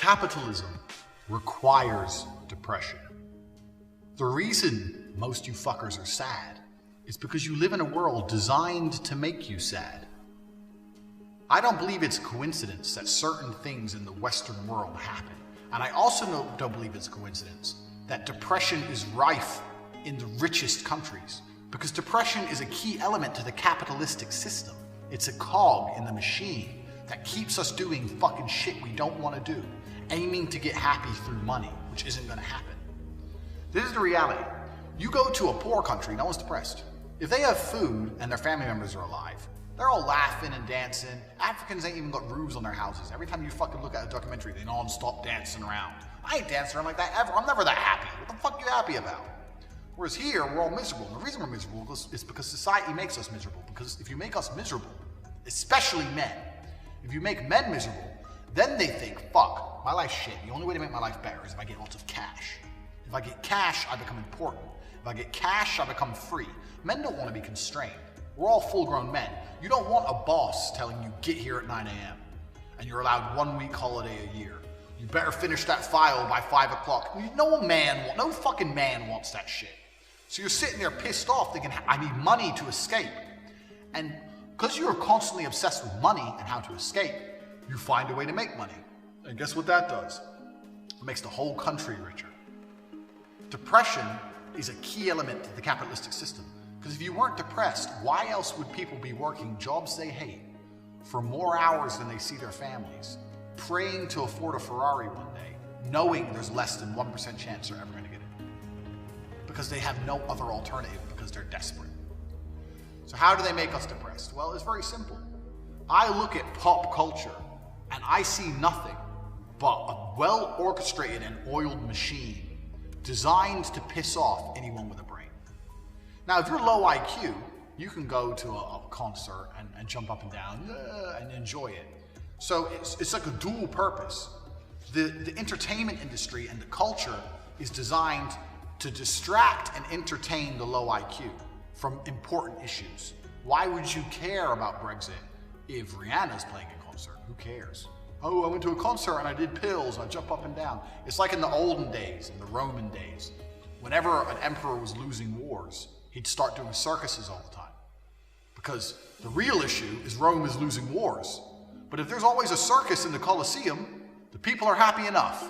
Capitalism requires depression. The reason most you fuckers are sad is because you live in a world designed to make you sad. I don't believe it's a coincidence that certain things in the Western world happen. And I also don't believe it's a coincidence that depression is rife in the richest countries, because depression is a key element to the capitalistic system. It's a cog in the machine that keeps us doing fucking shit we don't want to do, aiming to get happy through money, which isn't going to happen. This is the reality. You go to a poor country, no one's depressed. If they have food and their family members are alive, they're all laughing and dancing. Africans ain't even got roofs on their houses. Every time you fucking look at a documentary, they non-stop dancing around. I ain't dancing around like that ever. I'm never that happy. What the fuck are you happy about? Whereas here, we're all miserable. And the reason we're miserable is because society makes us miserable. Because if you make us miserable, especially men, if you make men miserable, then they think, fuck, my life's shit. The only way to make my life better is if I get lots of cash. If I get cash, I become important. If I get cash, I become free. Men don't want to be constrained. We're all full-grown men. You don't want a boss telling you get here at 9 a.m. and you're allowed 1 week holiday a year. You better finish that file by 5 o'clock. No fucking man wants that shit. So you're sitting there pissed off thinking, I need money to escape. And because you're constantly obsessed with money and how to escape, you find a way to make money. And guess what that does? It makes the whole country richer. Depression is a key element to the capitalistic system. Because if you weren't depressed, why else would people be working jobs they hate for more hours than they see their families, praying to afford a Ferrari one day, knowing there's less than 1% chance they're ever going to get it? Because they have no other alternative, because they're desperate. So how do they make us depressed? Well, it's very simple. I look at pop culture and I see nothing but a well-orchestrated and oiled machine designed to piss off anyone with a brain. Now, if you're low IQ, you can go to a concert and jump up and down and enjoy it. So it's like a dual purpose. The entertainment industry and the culture is designed to distract and entertain the low IQ from important issues. Why would you care about Brexit if Rihanna's playing a concert? Who cares? Oh, I went to a concert and I did pills, I jump up and down. It's like in the olden days, in the Roman days. Whenever an emperor was losing wars, he'd start doing circuses all the time. Because the real issue is Rome is losing wars. But if there's always a circus in the Colosseum, the people are happy enough.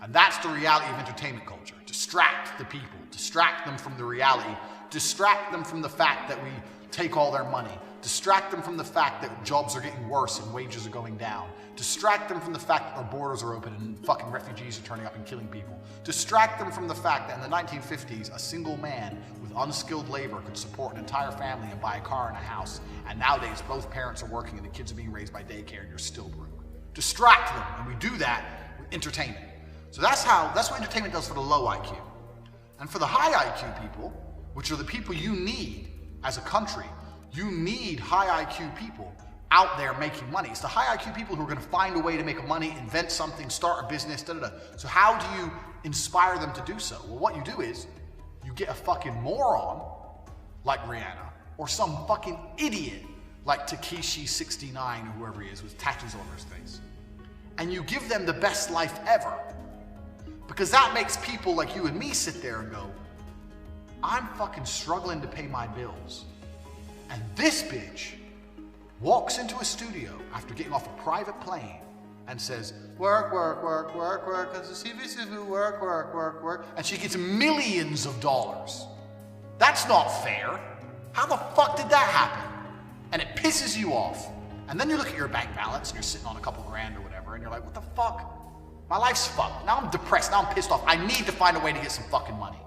And that's the reality of entertainment culture. Distract the people, distract them from the reality, distract them from the fact that we take all their money, distract them from the fact that jobs are getting worse and wages are going down, distract them from the fact that our borders are open and fucking refugees are turning up and killing people, distract them from the fact that in the 1950s, a single man with unskilled labor could support an entire family and buy a car and a house, and nowadays both parents are working and the kids are being raised by daycare and you're still broke. Distract them, and we do that with entertainment. So that's what entertainment does for the low IQ. And for the high IQ people, which are the people you need as a country, you need high IQ people out there making money. It's the high IQ people who are going to find a way to make money, invent something, start a business, da-da-da. So how do you inspire them to do so? Well, what you do is you get a fucking moron like Rihanna or some fucking idiot like Takeshi69 or whoever he is with tattoos on his face. And you give them the best life ever. Because that makes people like you and me sit there and go, I'm fucking struggling to pay my bills. And this bitch walks into a studio after getting off a private plane and says, work, work, work, work, work, because the CVC work, work, work, work. And she gets millions of dollars. That's not fair. How the fuck did that happen? And it pisses you off. And then you look at your bank balance and you're sitting on a couple grand or whatever, and you're like, what the fuck? My life's fucked. Now I'm depressed. Now I'm pissed off. I need to find a way to get some fucking money.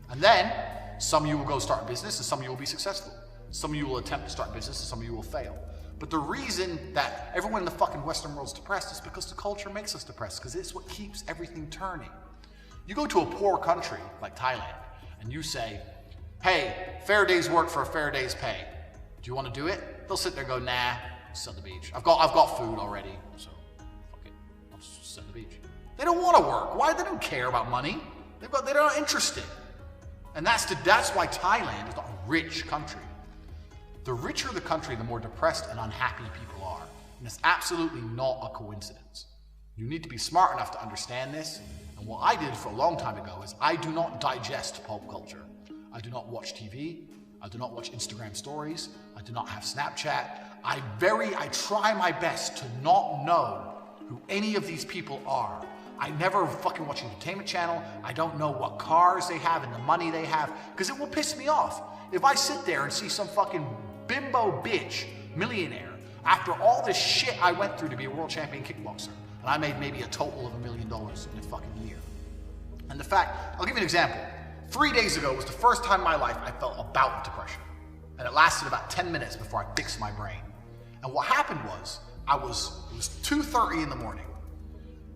And then some of you will go start a business and some of you will be successful. Some of you will attempt to start a business and some of you will fail. But the reason that everyone in the fucking Western world is depressed is because the culture makes us depressed, because it's what keeps everything turning. You go to a poor country like Thailand and you say, hey, fair day's work for a fair day's pay. Do you want to do it? They'll sit there and go, nah, sit on the beach. I've got food already, so fuck it. I'll just sit on the beach. They don't want to work. Why? They don't care about money. They're not interested. And that's why Thailand is not a rich country. The richer the country, the more depressed and unhappy people are. And it's absolutely not a coincidence. You need to be smart enough to understand this. And what I did for a long time ago is I do not digest pulp culture. I do not watch TV. I do not watch Instagram stories. I do not have Snapchat. I try my best to not know who any of these people are. I never fucking watch an entertainment channel. I don't know what cars they have and the money they have, because it will piss me off. If I sit there and see some fucking bimbo bitch, millionaire, after all this shit I went through to be a world champion kickboxer, and I made maybe a total of $1 million in a fucking year. And the fact, I'll give you an example. 3 days ago was the first time in my life I felt a bout of depression. And it lasted about 10 minutes before I fixed my brain. And what happened was, it was 2:30 in the morning.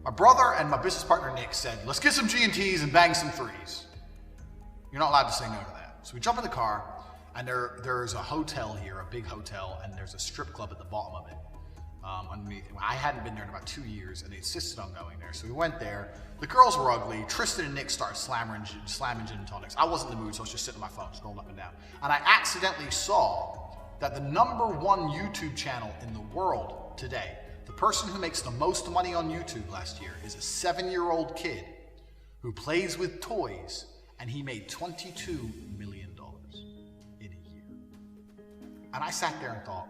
My brother and my business partner Nick said, let's get some G&Ts and bang some threes. You're not allowed to say no to that. So we jump in the car, and there's a hotel here, a big hotel, and there's a strip club at the bottom of it. Underneath. I hadn't been there in about 2 years, and they insisted on going there. So we went there. The girls were ugly. Tristan and Nick started slamming gin and tonics. I wasn't in the mood, so I was just sitting on my phone, scrolling up and down. And I accidentally saw that the #1 YouTube channel in the world today, the person who makes the most money on YouTube last year, is a 7-year-old kid who plays with toys, and he made $22 million in a year. And I sat there and thought,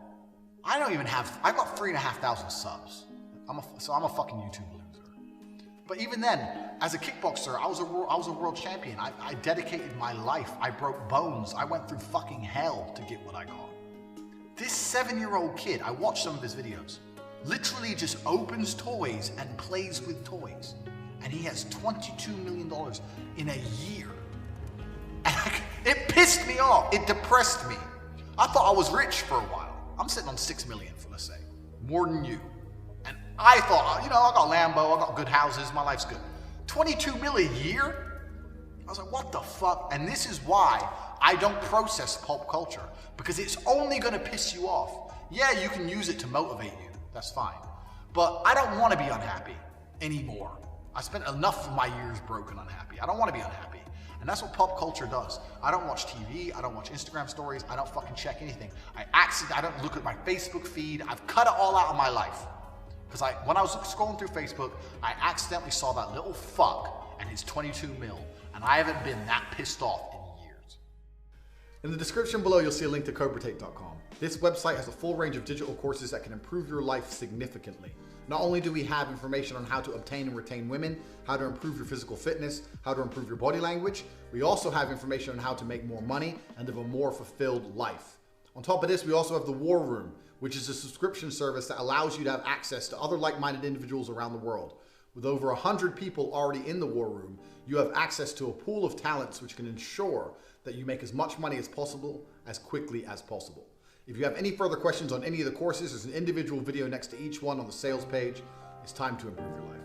I've got 3,500 subs. So I'm a fucking YouTube loser. But even then, as a kickboxer, I was a world champion. I dedicated my life. I broke bones. I went through fucking hell to get what I got. This 7-year-old kid, I watched some of his videos, literally just opens toys and plays with toys. And he has $22 million in a year. And it pissed me off. It depressed me. I thought I was rich for a while. I'm sitting on 6 million, for let's say, more than you. And I thought, I got Lambo, I got good houses, my life's good. 22 million a year? I was like, what the fuck? And this is why I don't process pulp culture, because it's only gonna piss you off. Yeah, you can use it to motivate you, that's fine. But I don't wanna be unhappy anymore. I spent enough of my years broken unhappy. I don't wanna be unhappy. And that's what pop culture does. I don't watch TV, I don't watch Instagram stories, I don't fucking check anything. I don't look at my Facebook feed, I've cut it all out of my life. Because when I was scrolling through Facebook, I accidentally saw that little fuck and his 22 mil, and I haven't been that pissed off in years. In the description below, you'll see a link to CobraTate.com. This website has a full range of digital courses that can improve your life significantly. Not only do we have information on how to obtain and retain women, how to improve your physical fitness, how to improve your body language, we also have information on how to make more money and live a more fulfilled life. On top of this, we also have the War Room, which is a subscription service that allows you to have access to other like-minded individuals around the world. With over 100 people already in the War Room, you have access to a pool of talents which can ensure that you make as much money as possible, as quickly as possible. If you have any further questions on any of the courses, there's an individual video next to each one on the sales page. It's time to improve your life.